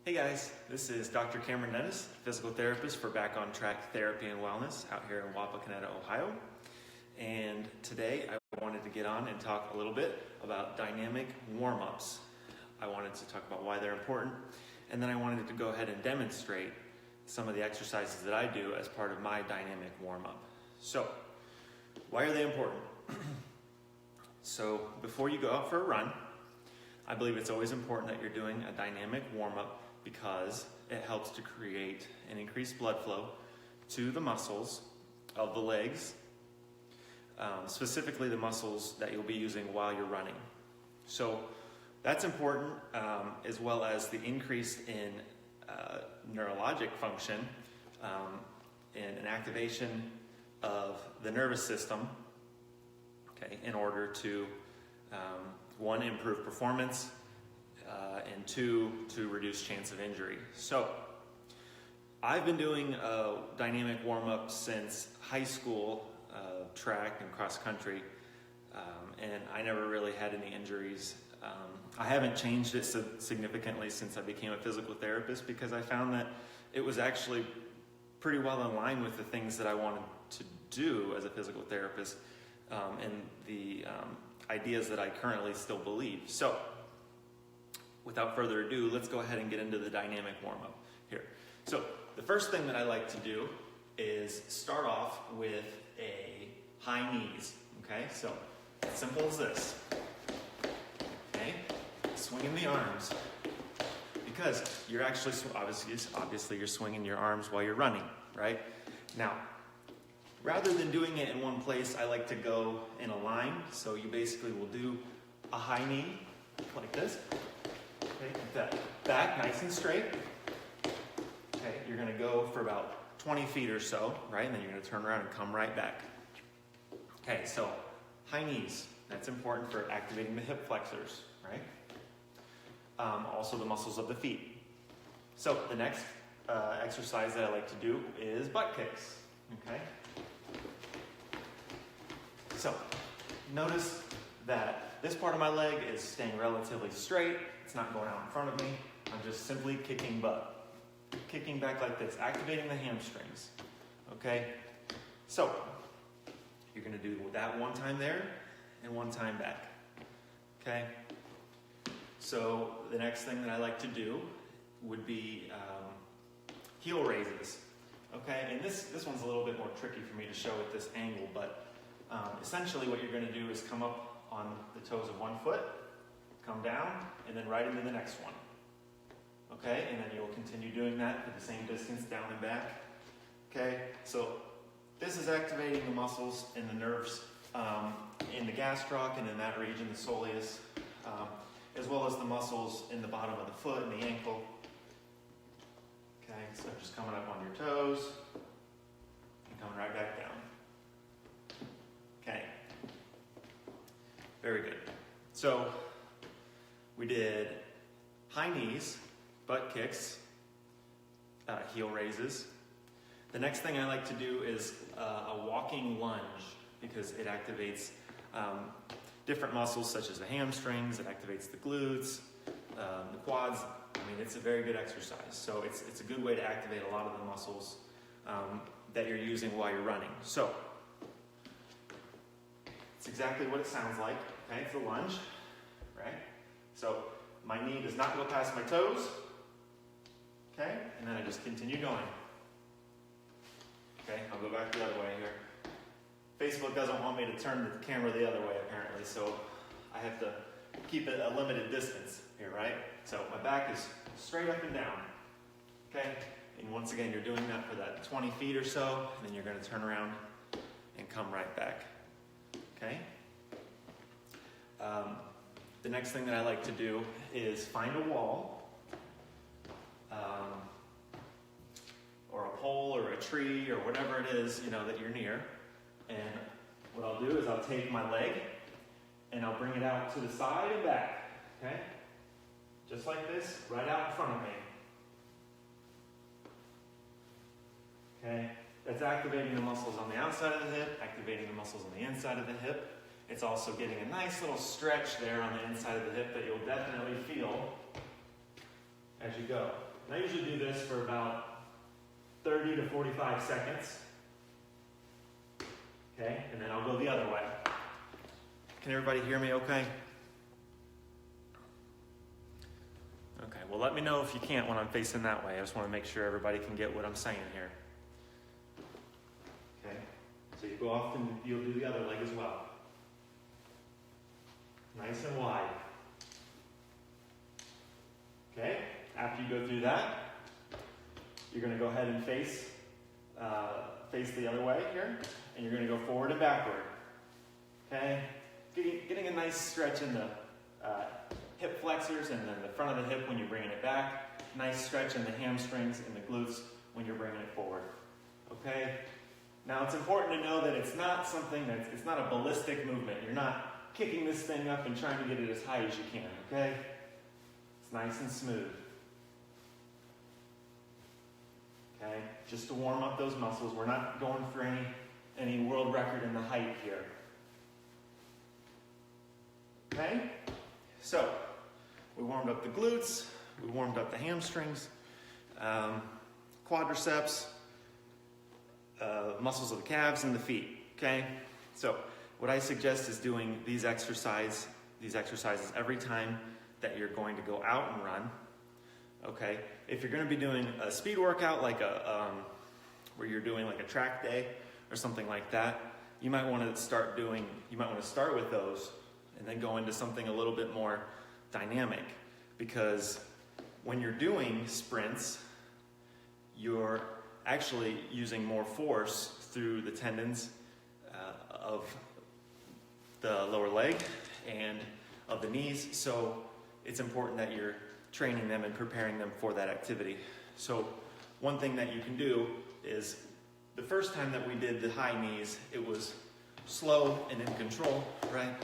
Hey guys, this is Dr. Cameron Dennis, physical therapist for Back on Track Therapy and Wellness out here in Wapakoneta, Ohio. And today I wanted to get on and talk a little bit about dynamic warm-ups. I wanted to talk about why they're important, and then I wanted to go ahead and demonstrate some of the exercises that I do as part of my dynamic warm-up. So, why are they important? So, before you go out for a run, I believe it's always important that you're doing a dynamic warm-up because it helps to create an increased blood flow to the muscles of the legs, specifically the muscles that you'll be using while you're running. So that's important, as well as the increase in neurologic function and an activation of the nervous system, okay, in order to one, improve performance, and two, to reduce chance of injury. So, I've been doing a dynamic warm-up since high school, track and cross country, and I never really had any injuries. I haven't changed it significantly since I became a physical therapist because I found that it was actually pretty well in line with the things that I wanted to do as a physical therapist, and the ideas that I currently still believe. So, without further ado, let's go ahead and get into the dynamic warm-up here. So, the first thing that I like to do is start off with a high knees, okay? So, as simple as this, okay? Swinging the arms, because you're actually, obviously you're swinging your arms while you're running, right? Now, rather than doing it in one place, I like to go in a line. So you basically will do a high knee, like this. Okay, get that back nice and straight. Okay, you're gonna go for about 20 feet or so, right? And then you're gonna turn around and come right back. Okay, so high knees. That's important for activating the hip flexors, right? Also the muscles of the feet. So the next exercise that I like to do is butt kicks, okay? So, notice that this part of my leg is staying relatively straight. It's not going out in front of me. I'm just simply kicking butt. Kicking back like this, activating the hamstrings. Okay? So, you're going to do that one time there and one time back. Okay? So, the next thing that I like to do would be heel raises. Okay? And this one's a little bit more tricky for me to show at this angle, but essentially what you're going to do is come up on the toes of one foot, come down, and then right into the next one. Okay, and then you'll continue doing that for the same distance down and back. Okay, so this is activating the muscles and the nerves in the gastroc and in that region, the soleus, as well as the muscles in the bottom of the foot and the ankle. Okay, so just coming up on your toes and coming right back down. Okay, very good. So, we did high knees, butt kicks, heel raises. The next thing I like to do is a walking lunge because it activates different muscles such as the hamstrings, it activates the glutes, the quads. I mean, it's a very good exercise. So it's a good way to activate a lot of the muscles that you're using while you're running. So, it's exactly what it sounds like, okay? It's a lunge, right? So my knee does not go past my toes, okay? And then I just continue going. Okay, I'll go back the other way here. Facebook doesn't want me to turn the camera the other way apparently, so I have to keep it a limited distance here, right? So my back is straight up and down, okay? And once again, you're doing that for that 20 feet or so, and then you're gonna turn around and come right back. Okay. The next thing that I like to do is find a wall, or a pole, or a tree, or whatever it is that you're near. And what I'll do is I'll take my leg and I'll bring it out to the side and back. Okay, just like this, right out in front of me. Okay. That's activating the muscles on the outside of the hip, activating the muscles on the inside of the hip. It's also getting a nice little stretch there on the inside of the hip that you'll definitely feel as you go. I usually do this for about 30 to 45 seconds. Okay, and then I'll go the other way. Can everybody hear me okay? Okay, well let me know if you can't when I'm facing that way. I just want to make sure everybody can get what I'm saying here. Okay, so you go off and you'll do the other leg as well. Nice and wide. Okay, after you go through that, you're going to go ahead and face the other way here, and you're going to go forward and backward. Okay, getting a nice stretch in the hip flexors and then the front of the hip when you're bringing it back. Nice stretch in the hamstrings and the glutes when you're bringing it forward. Okay, now it's important to know that it's not a ballistic movement. You're not kicking this thing up and trying to get it as high as you can. Okay, it's nice and smooth. Okay, just to warm up those muscles. We're not going for any world record in the height here. Okay, so we warmed up the glutes, we warmed up the hamstrings, quadriceps, muscles of the calves and the feet. Okay, so what I suggest is doing these exercises every time that you're going to go out and run. Okay, if you're going to be doing a speed workout like where you're doing like a track day or something like that, you might want to start with those and then go into something a little bit more dynamic, because when you're doing sprints, you're actually using more force through the tendons of the lower leg and of the knees, so it's important that you're training them and preparing them for that activity. So one thing that you can do is, the first time that we did the high knees, it was slow and in control, right?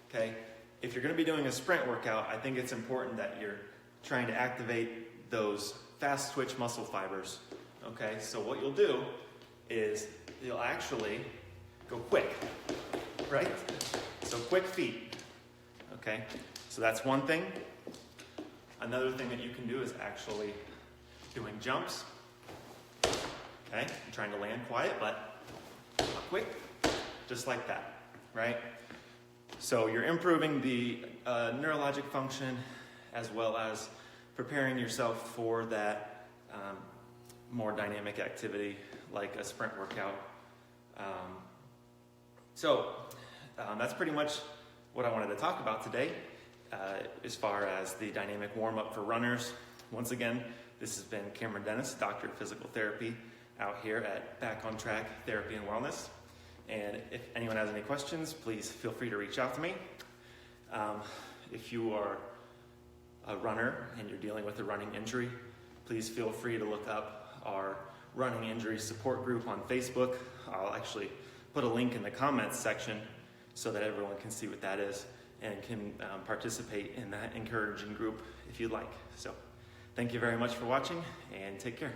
Okay, if you're going to be doing a sprint workout, I think it's important that you're trying to activate those fast twitch muscle fibers. Okay, so what you'll do is you'll actually go quick, right? So quick feet. Okay, so that's one thing. Another thing that you can do is actually doing jumps. Okay, I'm trying to land quiet, but quick, just like that, right? So you're improving the neurologic function as well as preparing yourself for that more dynamic activity like a sprint workout. So that's pretty much what I wanted to talk about today as far as the dynamic warm-up for runners. Once again, this has been Cameron Dennis, Doctor of Physical Therapy, out here at Back on Track Therapy and Wellness. And if anyone has any questions, please feel free to reach out to me. If you are a runner and you're dealing with a running injury, please feel free to look up our running injury support group on Facebook. I'll actually put a link in the comments section so that everyone can see what that is and can participate in that encouraging group if you'd like. So thank you very much for watching, and take care.